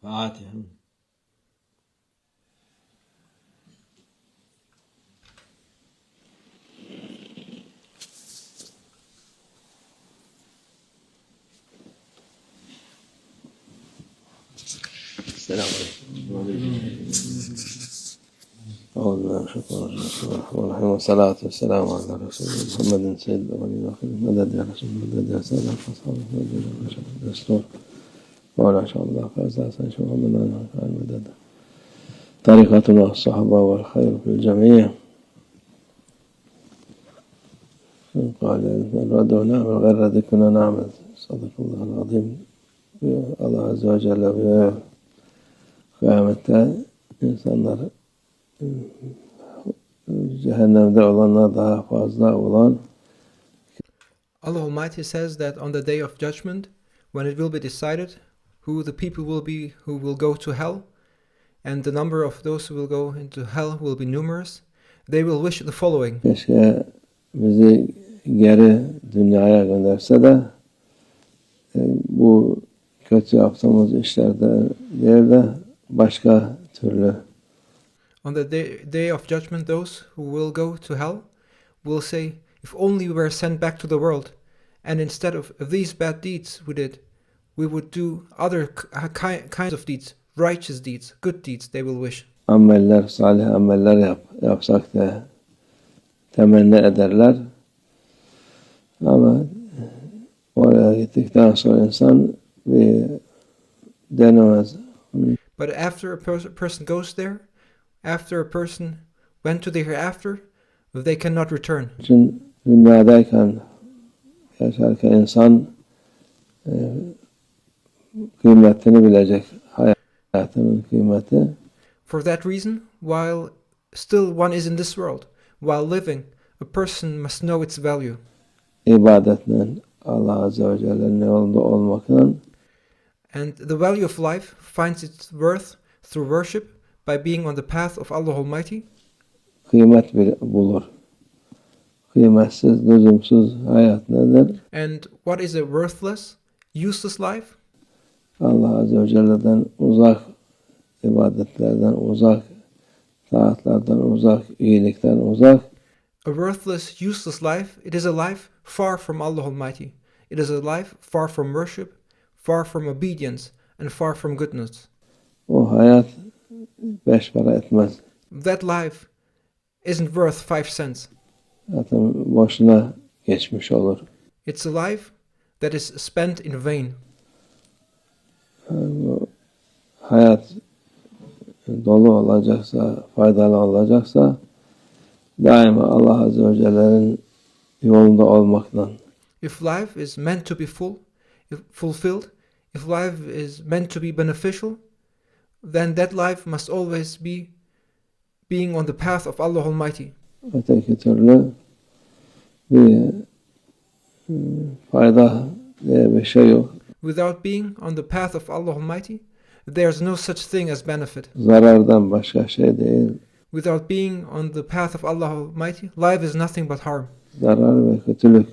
Fatiha. السلام عليكم. أعوذ بالله من الشيطان الرجيم. بسم الله الرحمن الرحيم والصلاة والسلام على رسول محمد سيد الأولين والآخرين. مدد يا رسول مدد يا سادة الأصحاب مدد يا رسول مولانا إن شاء الله فأزداد Sh.Muhammad المدد. طريقتنا الصحابة والخير في الجميع. قال الردع نعمل غير ردي كنا نعمل. صدق الله العظيم. Allah Azze ve Celle buyuruyor, kıyamette insanlar cehennemde olanlar daha fazla olan. Allah Almighty says that on the day of judgment, when it will be decided who the people will be who will go to hell, and the number of those who will go into hell will be numerous, they will wish the following. Keşke bizi geri dünyaya gönderse de bu kötü yaptığımız işlerde değil de başka türlü. On the day of judgment, those who will go to hell will say, if only we were sent back to the world, and instead of these bad deeds we did, we would do other kinds of deeds, righteous deeds, good deeds, they will wish. Ameller, salih ameller yapsak da temenni ederler. Ama oraya gittikten sonra insan bir denemez. But after a person goes there, after a person went to the hereafter, they cannot return. Için dünyadayken yaşarken insan kıymetini bilecek, hayatının kıymeti. For that reason, while still one is in this world, while living, a person must know its value. İbadetle Allah Azze ve Celle'nin yolunda olmakla. And the value of life finds its worth through worship by being on the path of Allah Almighty. Kıymet bulur. Kıymetsiz, lüzumsuz hayat nedir? And what is a worthless, useless life? Allah Azze ve Celle'den uzak, ibadetlerden uzak, taatlardan uzak, iyilikten uzak. A worthless, useless life, it is a life far from Allah Almighty. It is a life far from worship, far from obedience, and far from goodness. O hayat 5 para etmez. That life isn't worth 5 cents. Zaten boşuna geçmiş olur. It's a life that is spent in vain. Hayat dolu olacaksa, faydalı olacaksa daima Allah Azze ve Celle'nin yolunda olmakla. If life is meant to be fulfilled, if life is meant to be beneficial, then that life must always be being on the path of Allah Almighty. Öteki türlü bir fayda diye bir şey yok. Without being on the path of Allah Almighty, there's no such thing as benefit. Zarardan başka şey değil. Without being on the path of Allah Almighty, life is nothing but harm. Zarar ve kötülük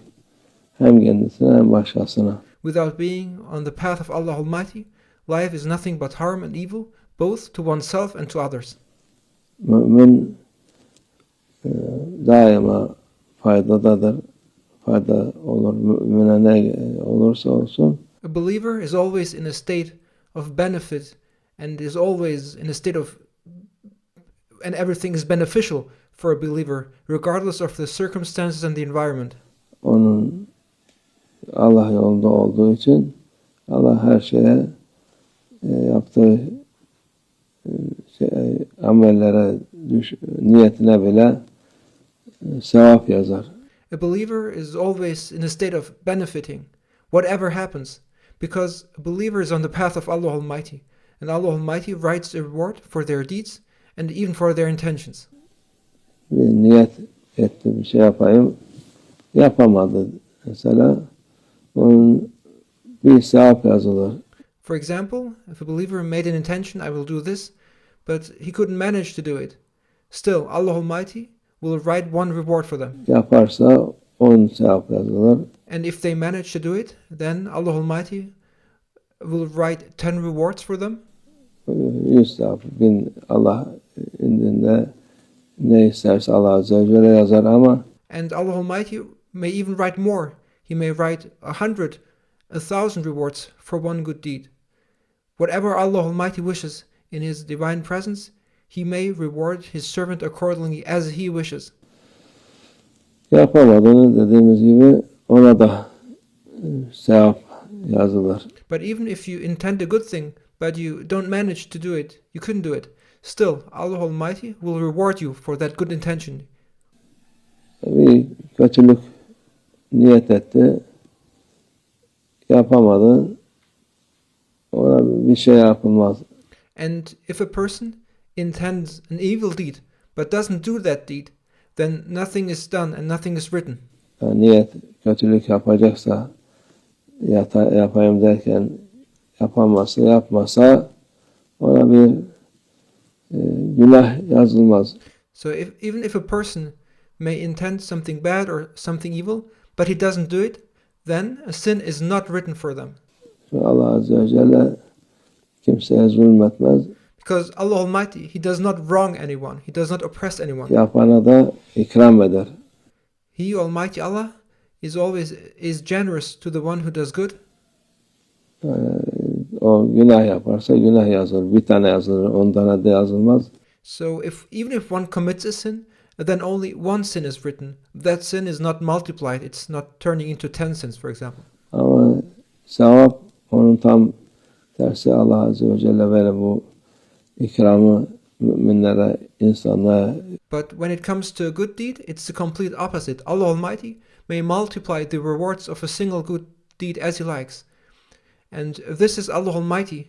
hem kendisine hem başkasına. Without being on the path of Allah Almighty, life is nothing but harm and evil, both to oneself and to others. Mümin daima faydadadır. Fayda olur. Mümine ne olursa olsun. A believer is always in a state of benefit and is always in a state of, and everything is beneficial for a believer, regardless of the circumstances and the environment. Onun Allah yolunda olduğu için Allah her şeye yaptığı amellere, niyetine bile sevap yazar. A believer is always in a state of benefiting, whatever happens, because a believer is on the path of Allah Almighty, and Allah Almighty writes a reward for their deeds and even for their intentions. Bir niyet etti, bir şey yapayım, yapamadı mesela, onun bir sevap yazılır. For example, if a believer made an intention, I will do this, but he couldn't manage to do it, still Allah Almighty will write one reward for them. Yaparsa 10 sevap yazılır. And if they manage to do it, then Allah Almighty will write 10 rewards for them. 100 sevap. 1000 Allah indinde ne isterse Allah Azze ve Celle yazar ama And Allah Almighty may even write more. He may write 100, 1,000 rewards for one good deed. Whatever Allah Almighty wishes in His divine presence, He may reward His servant accordingly as He wishes. Yapamadığını dediğimiz gibi ona da sevap yazılır. But even if you intend a good thing, but you don't manage to do it, you couldn't do it, still Allah Almighty will reward you for that good intention. Bir kötülük niyet etti, yapamadı, ona bir şey yapılmaz. And if a person intends an evil deed, but doesn't do that deed, then nothing is done and nothing is written. Yani niyet kötülük yapacaksa, yapayım derken yapmasa ona bir günah yazılmaz. So even if a person may intend something bad or something evil, but he doesn't do it, then a sin is not written for them. Allah Azze ve Celle kimseye zulmetmez. Because Allah Almighty, He does not wrong anyone. He does not oppress anyone. Yapana da ikram eder. He, Almighty Allah, is generous to the one who does good. O günah yaparsa günah yazılır. Bir tane yazılır, 10 tane de yazılmaz. So even if one commits a sin, then only one sin is written. That sin is not multiplied. It's not turning into 10 sins, for example. Ama sevap onun tam tersi. Allah Azze ve Celle böyle bu ikramı müminlere, insanlara. But when it comes to a good deed, it's the complete opposite. Allah Almighty may multiply the rewards of a single good deed as He likes. And this is Allah Almighty.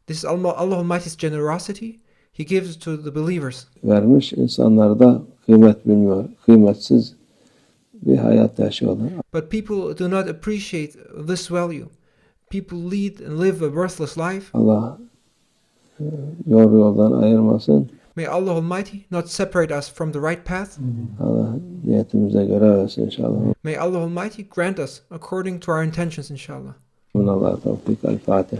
This is Allah Almighty's generosity. He gives to the believers. Vermiş, insanlar da kıymet bilmiyor. Kıymetsiz bir hayat yaşıyorlar. But people do not appreciate this value. People lead and live a worthless life. Allah doğru yoldan ayırmasın. May Allah Almighty not separate us from the right path. Allah niyetimize göre versin inşallah. May Allah Almighty grant us according to our intentions, inshallah. Allah tevfik. El-Fatih.